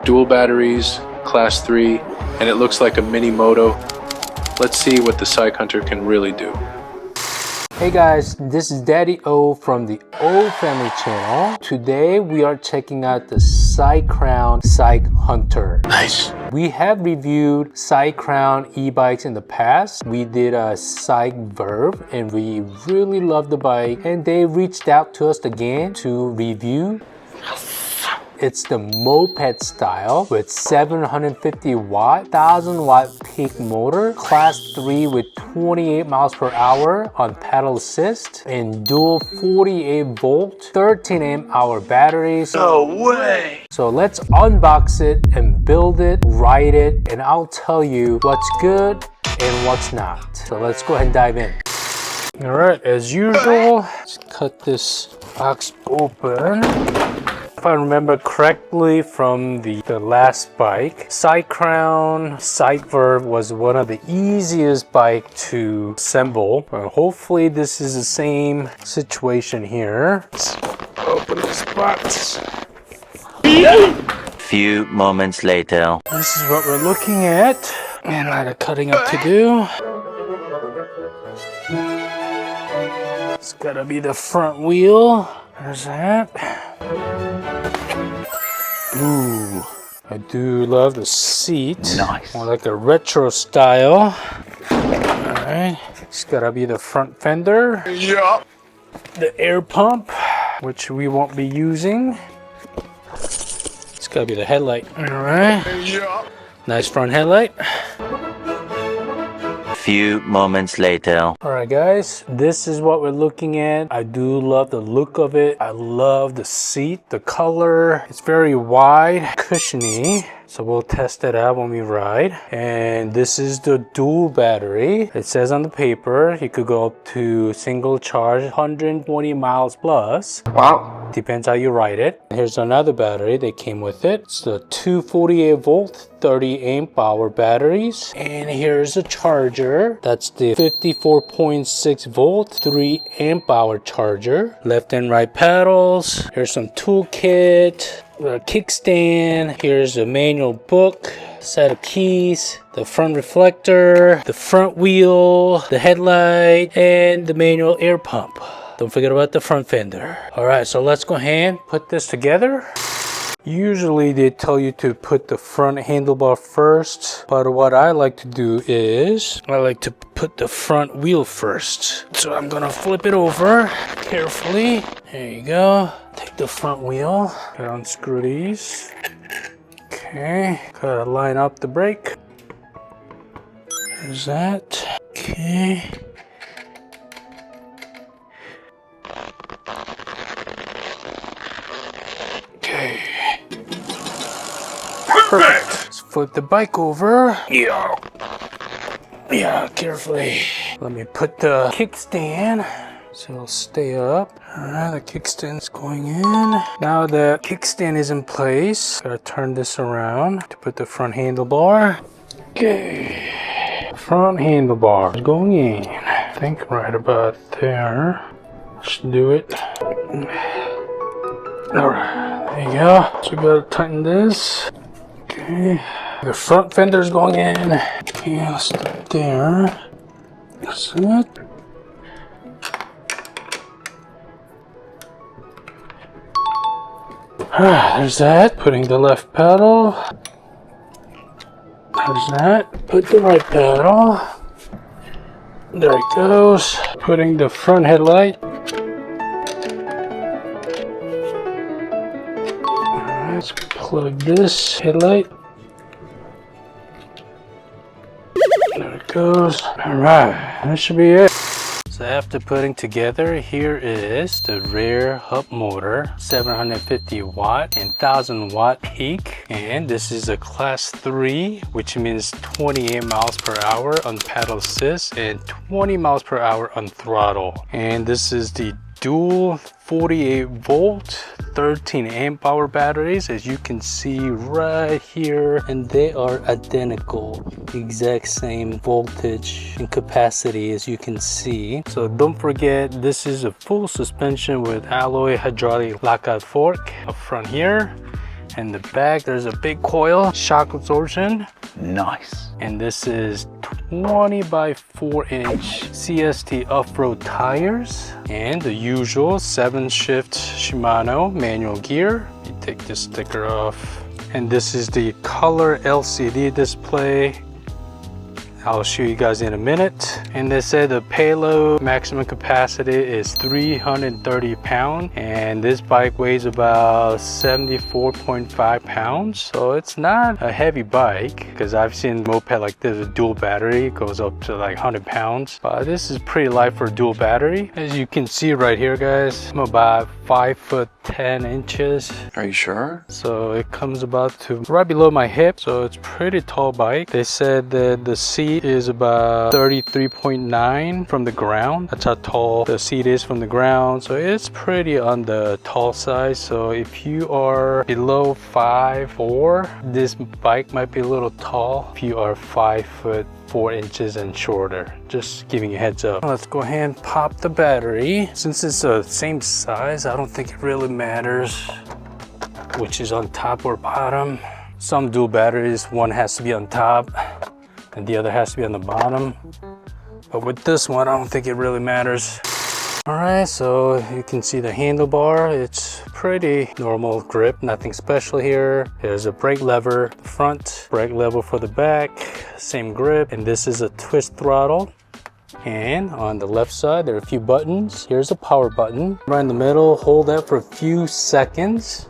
Dual batteries, class 3, and it looks like a mini moto. Let's see what the CycHunter can really do. Hey guys, this is Daddy O from the O Family channel. Today we are checking out the Cycrown CycHunter. Nice. We have reviewed Cycrown e-bikes in the past. We did a Cyc Verve and we really loved the bike, and they reached out to us again to review. It's the Moped style with 750 watt, 1000 watt peak motor, class 3 with 28 miles per hour on pedal assist, and dual 48 volt, 13 amp hour batteries. No way! So let's unbox it and build it, ride it, and I'll tell you what's good and what's not. So let's go ahead and dive in. All right, as usual, let's cut this box open. If I remember correctly from the last bike, Cycrown CycHunter was one of the easiest bike to assemble. Hopefully this is the same situation here. Let's open this box. Few moments later. This is what we're looking at, and a lot of cutting up to do. It's gotta be the front wheel. There's that. Ooh, I do love the seat. Nice. More like a retro style. Alright, it's gotta be the front fender. Yeah. The air pump, which we won't be using. It's gotta be the headlight. Alright. Yeah. Nice front headlight. Few moments later. Alright guys, this is what we're looking at. I do love the look of it. I love the seat, the color. It's very wide, cushiony. So we'll test it out when we ride. And this is the dual battery. It says on the paper, you could go up to single charge 120 miles plus. Wow. Depends how you ride it. Here's another battery that came with it. It's the 248 volt, 30 amp hour batteries. And here's a charger. That's the 54.6 volt, 3 amp hour charger. Left and right pedals. Here's some toolkit. A kickstand. Here's a manual book, set of keys, the front reflector, the front wheel, the headlight, and the manual air pump. Don't forget about the front fender. All right, so let's go ahead and put this together. Usually they tell you to put the front handlebar first, but what I like to do is I like to put the front wheel first. So I'm gonna flip it over carefully. There you go. Take the front wheel, gotta unscrew these. Okay, gotta line up the brake. There's that. Okay. Okay. Perfect. Let's flip the bike over. Yeah, carefully. Let me put the kickstand so it'll stay up. Alright, the kickstand's going in. Now the kickstand is in place. Gotta turn this around to put the front handlebar. Okay. Front handlebar is going in. I think right about there. Let's do it. Alright, there you go. So we gotta tighten this. Okay. The front fender's going in. Okay, let's start there. That's it. There's that. Putting the left pedal. There's that. Put the right pedal. There it goes. Putting the front headlight. Alright, let's plug this headlight. There it goes. Alright, that should be it. So after putting together, here is the rear hub motor, 750 watt and 1000 watt peak. And this is a class 3, which means 28 miles per hour on pedal assist and 20 miles per hour on throttle. And this is the dual 48 volt 13 amp hour batteries, as you can see right here, and they are identical, exact same voltage and capacity as you can see. So don't forget, this is a full suspension with alloy hydraulic lockout fork up front here, In the back, there's a big coil, shock absorption. Nice. And this is 20 by 4 inch CST off-road tires. And the usual 7-shift Shimano manual gear. You take this sticker off. And this is the color LCD display. I'll show you guys in a minute. And they said the payload maximum capacity is 330 pounds, and this bike weighs about 74.5 pounds. So it's not a heavy bike, because I've seen moped like this with dual battery, it goes up to like 100 pounds. But this is pretty light for dual battery. As you can see right here, guys, I'm about 5'10". Are you sure? So it comes about to right below my hip, so it's pretty tall bike. They said that the seat is about 33.9 from the ground. That's how tall the seat is from the ground. So it's pretty on the tall side. So if you are below 5'4", this bike might be a little tall. If you are 5'4" and shorter, just giving you a heads up. Let's go ahead and pop the battery. Since it's the same size, I don't think it really matters which is on top or bottom. Some dual batteries, one has to be on top and the other has to be on the bottom. But with this one, I don't think it really matters. All right, so you can see the handlebar. It's pretty normal grip, nothing special here. There's a brake lever front, brake lever for the back, same grip. And this is a twist throttle. And on the left side, there are a few buttons. Here's a power button. Right in the middle, hold that for a few seconds.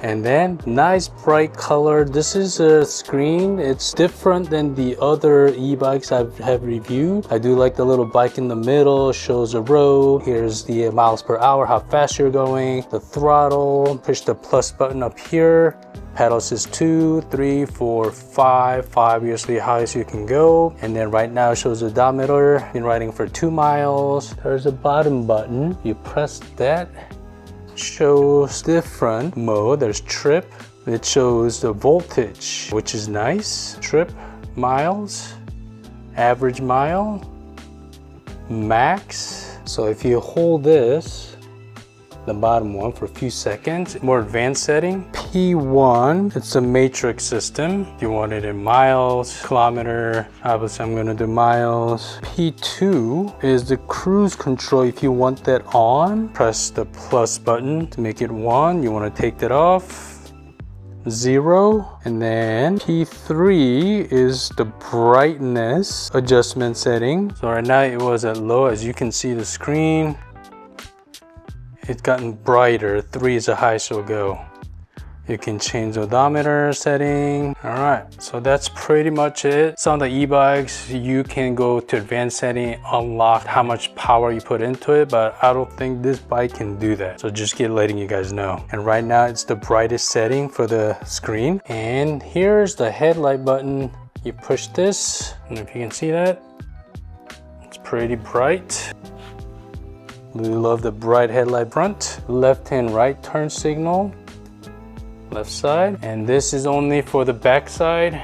And then nice bright color. This is a screen. It's different than the other e-bikes I have reviewed. I do like the little bike in the middle, shows the road. Here's the miles per hour, how fast you're going. The throttle, push the plus button up here. Pedal assist 2, 3, 4, 5. 5 is the highest you can go. And then right now it shows the odometer. Been riding for 2 miles. There's a bottom button. You press that. Shows different mode. There's trip. It shows the voltage, which is nice. Trip, miles, average mile, max. So if you hold this, the bottom one, for a few seconds, more advanced setting. P1, it's a matrix system. If you want it in miles, kilometer, obviously I'm gonna do miles. P2 is the cruise control. If you want that on, press the plus button to make it 1. You wanna take that off. 0. And then P3 is the brightness adjustment setting. So right now it was at low. As you can see the screen, it's gotten brighter. 3 is the highest it'll go. You can change the odometer setting. All right, so that's pretty much it. Some of the e-bikes, you can go to advanced setting, unlock how much power you put into it, but I don't think this bike can do that. So just letting you guys know. And right now it's the brightest setting for the screen. And here's the headlight button. You push this, I don't know if you can see that. It's pretty bright. We love the bright headlight front. Left and right turn signal. Left side. And this is only for the back side,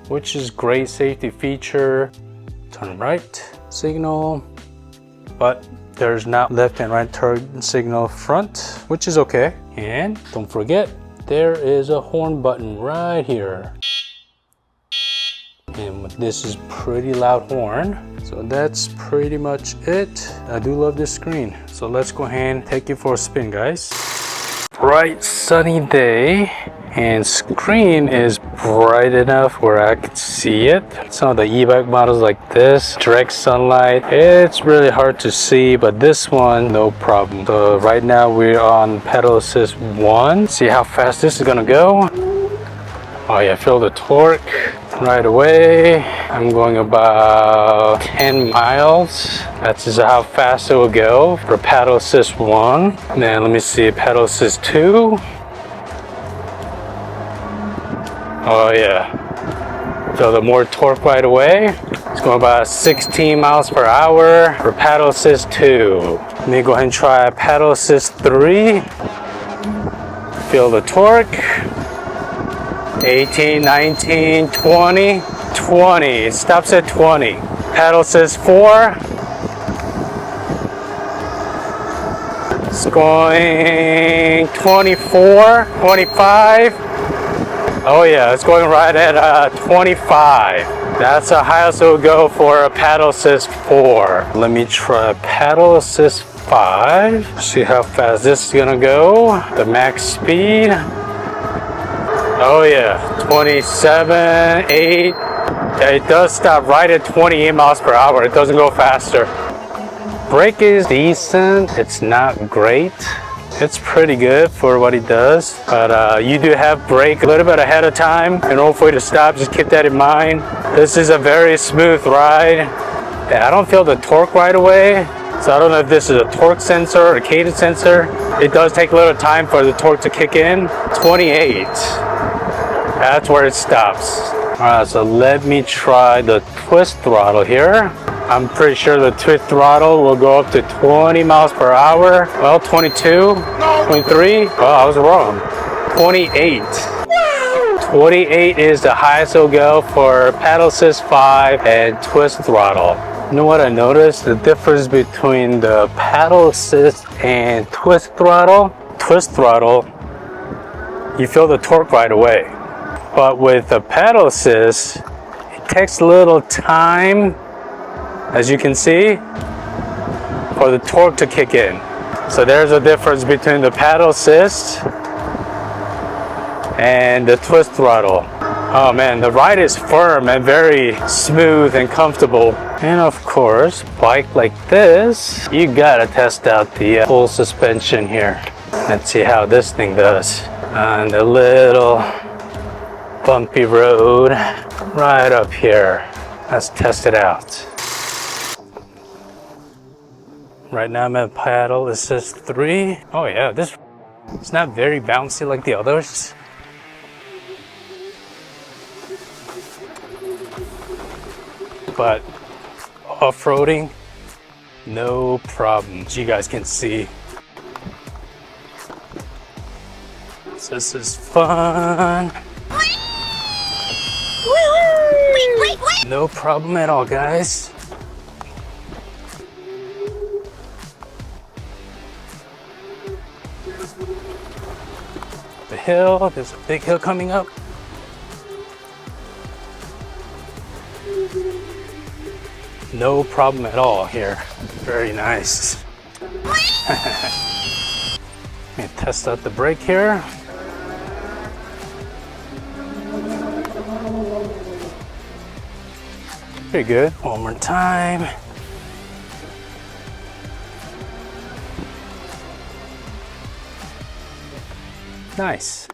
which is great safety feature. Turn right signal. But there's not left and right turn signal front, which is okay. And don't forget, there is a horn button right here. And this is pretty loud horn. So that's pretty much it. I do love this screen. So let's go ahead and take it for a spin, guys. Bright sunny day, and screen is bright enough where I can see it. Some of the e-bike models like this, direct sunlight, it's really hard to see, but this one, no problem. So right now we're on pedal assist 1. See how fast this is gonna go. Oh yeah, feel the torque right away. I'm going about 10 miles. That's just how fast it will go for pedal assist 1. And then let me see, pedal assist 2. Oh yeah, feel the more torque right away. It's going about 16 miles per hour for pedal assist 2. Let me go ahead and try pedal assist 3. Feel the torque. 18, 19, 20, 20. It stops at 20. Pedal assist 4. It's going 24, 25. Oh yeah, it's going right at 25. That's the highest it will go for a paddle assist 4. Let me try paddle assist 5. See how fast this is gonna go. The max speed. Oh yeah, 27, 8. Yeah, it does stop right at 28 miles per hour. It doesn't go faster. Brake is decent. It's not great. It's pretty good for what it does, but you do have brake a little bit ahead of time in order for you to stop. Just keep that in mind. This is a very smooth ride. Yeah, I don't feel the torque right away, so I don't know if this is a torque sensor or a cadence sensor. It does take a little time for the torque to kick in. 28. That's where it stops. All right, so let me try the twist throttle here. I'm pretty sure the twist throttle will go up to 20 miles per hour. Well, 22, 23. Oh, I was wrong. 28. 28 is the highest it'll go for paddle assist 5 and twist throttle. You know what I noticed? The difference between the paddle assist and twist throttle. Twist throttle, you feel the torque right away. But with the paddle assist, it takes a little time, as you can see, for the torque to kick in. So there's a difference between the paddle assist and the twist throttle. Oh man, the ride is firm and very smooth and comfortable. And of course, bike like this, you gotta test out the full suspension here. Let's see how this thing does on the little bumpy road right up here. Let's test it out. Right now I'm at paddle assist 3. Oh yeah, it's not very bouncy like the others. But off-roading, no problem, as you guys can see. So this is fun. No problem at all, guys. The hill, there's a big hill coming up. No problem at all here. Very nice. Let me test out the brake here. Pretty good. One more time. Nice.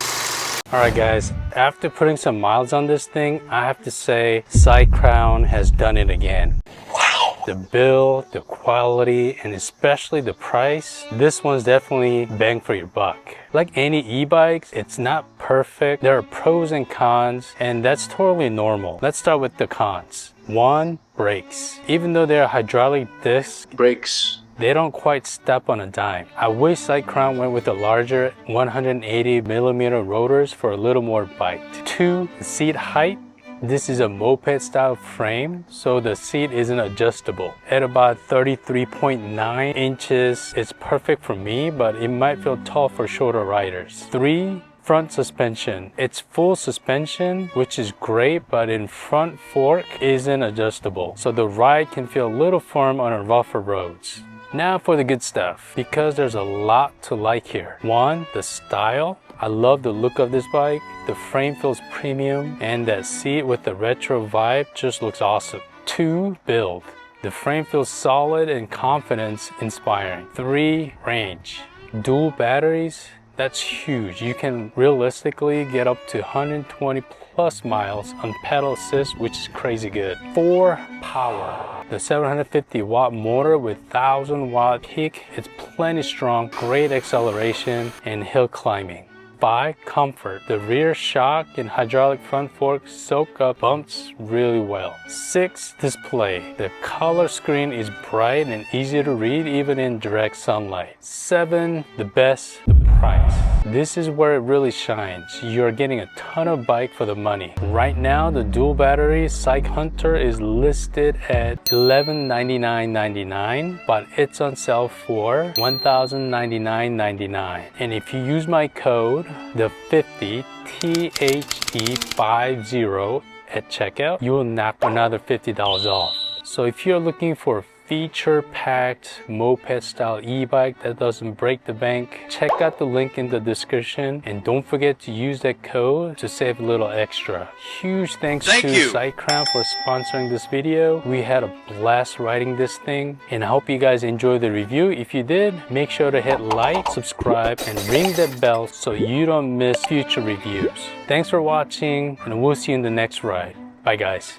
All right, guys, after putting some miles on this thing, I have to say Cycrown has done it again. Wow. The build, the quality, and especially the price, this one's definitely bang for your buck. Like any e-bikes, it's not perfect. There are pros and cons, and that's totally normal. Let's start with the cons. 1, brakes. Even though they're hydraulic discs, Brakes. they don't quite step on a dime. I wish Cycrown went with the larger 180 millimeter rotors for a little more bite. 2, seat height. This is a moped style frame, so the seat isn't adjustable. At about 33.9 inches, it's perfect for me, but it might feel tall for shorter riders. 3, front suspension. It's full suspension, which is great, but in front fork isn't adjustable, so the ride can feel a little firm on rougher roads. Now for the good stuff, because there's a lot to like here. 1, the style. I love the look of this bike. The frame feels premium, and that seat with the retro vibe just looks awesome. 2, build. The frame feels solid and confidence inspiring. 3, range. Dual batteries, that's huge. You can realistically get up to 120 plus miles on pedal assist, which is crazy good. 4, power. The 750 watt motor with 1000 watt peak, it's plenty strong, great acceleration and hill climbing. 5, comfort. The rear shock and hydraulic front fork soak up bumps really well. 6, display. The color screen is bright and easy to read even in direct sunlight. 7, the best, the price. This is where it really shines. You're getting a ton of bike for the money. Right now, the dual battery CycHunter is listed at $1199.99, but it's on sale for $1,099.99. And if you use my code, the 50 THE50 at checkout, you will knock another $50 off. So if you're looking for a feature-packed moped style e-bike that doesn't break the bank, check out the link in the description and don't forget to use that code to save a little extra. Huge thanks to Cycrown for sponsoring this video. We had a blast writing this thing and I hope you guys enjoyed the review. If you did, make sure to hit like, subscribe, and ring that bell so you don't miss future reviews. Thanks for watching and we'll see you in the next ride. Bye guys.